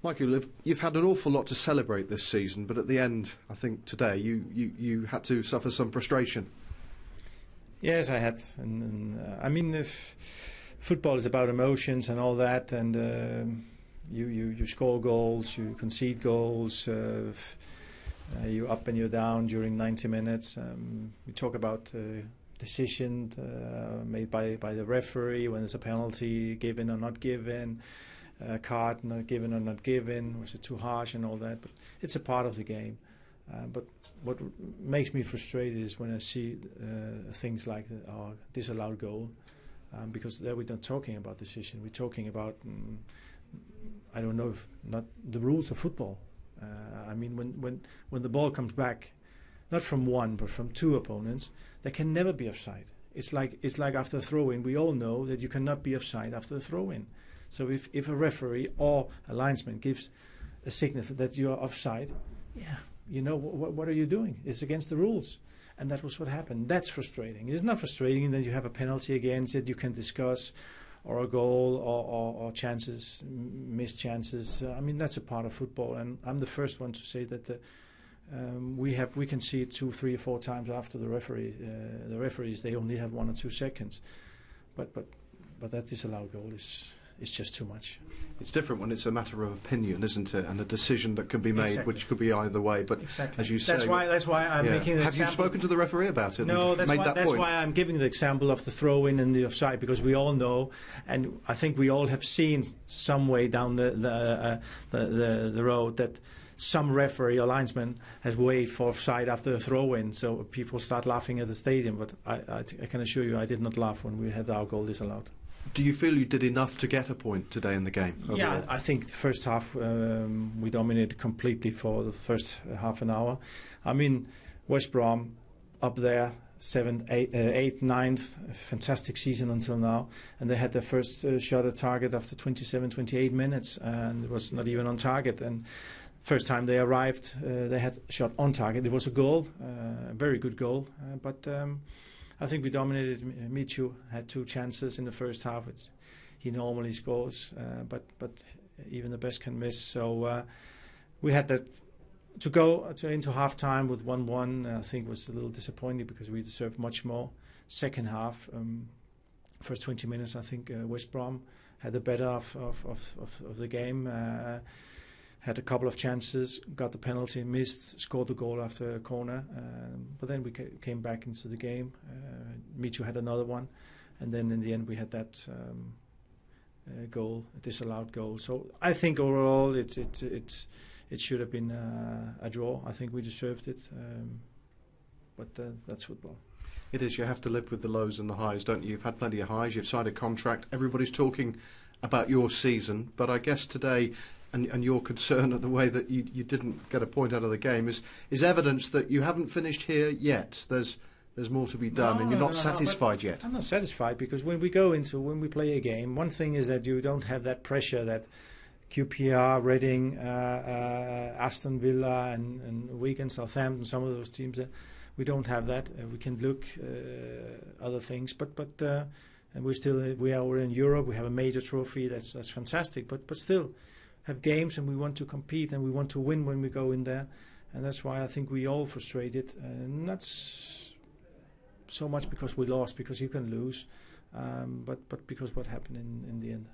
Michael, you've had an awful lot to celebrate this season, but at the end, I think today you had to suffer some frustration. Yes, I had. I mean, if football is about emotions and all that, and you score goals, you concede goals, you're up and you're down during 90 minutes. We talk about decision made by the referee when there's a penalty given or not given. Card not given or not given, was it too harsh and all that, but it's a part of the game. But what makes me frustrated is when I see things like our disallowed goal, because there we're not talking about decision, we're talking about, I don't know, if not the rules of football. I mean, when the ball comes back, not from one but from two opponents, there can never be offside. It's like after a throw-in, we all know that you cannot be offside after a throw-in. So if a referee or a linesman gives a signal that you are offside, yeah, you know what are you doing? It's against the rules, and that was what happened. That's frustrating. It's not frustrating that you have a penalty against it you can discuss, or a goal, or chances, missed chances. I mean, that's a part of football, and I'm the first one to say that we can see it 2, 3, or 4 times after the referee. The referees, they only have 1 or 2 seconds, but that disallowed goal is. It's just too much. It's different when it's a matter of opinion, isn't it? And a decision that can be made, exactly, which could be either way. But exactly, as you say, that's why I'm making the example. Have you spoken to the referee about it? No, that's why I'm giving the example of the throw-in and the offside, because we all know, and I think we all have seen some way down the road that some referee or linesman has waited for offside after a throw-in, so people start laughing at the stadium. But I can assure you, I did not laugh when we had our goal disallowed. Do you feel you did enough to get a point today in the game? Overall? Yeah, I think the first half we dominated completely for the first half an hour. I mean, West Brom up there, 7th, 8th, 9th, fantastic season until now, and they had their first shot at target after 27, 28 minutes, and it was not even on target. And first time they arrived, they had a shot on target. It was a goal, a very good goal, but. I think we dominated. Michu had 2 chances in the first half. He normally scores, but even the best can miss. So we had that to go into half time with 1-1. I think was a little disappointing because we deserved much more. Second half, first 20 minutes, I think West Brom had the better of the game. Had a couple of chances, got the penalty, missed, scored the goal after a corner. But then we came back into the game. Michu had another one. And then in the end we had that goal, a disallowed goal. So I think overall it should have been a draw. I think we deserved it. But that's football. It is. You have to live with the lows and the highs, don't you? You've had plenty of highs. You've signed a contract. Everybody's talking about your season. But I guess today... And your concern at the way that you didn't get a point out of the game is evidence that you haven't finished here yet. There's more to be done, and you're not satisfied yet. I'm not satisfied because when we play a game, one thing is that you don't have that pressure that QPR, Reading, Aston Villa, and Wigan, Southampton, some of those teams. We don't have that. We can look other things, but and we're in Europe. We have a major trophy. That's fantastic. But still. Have games and we want to compete and we want to win when we go in there, and that's why I think we all frustrated, not so much because we lost, because you can lose, but because what happened in the end.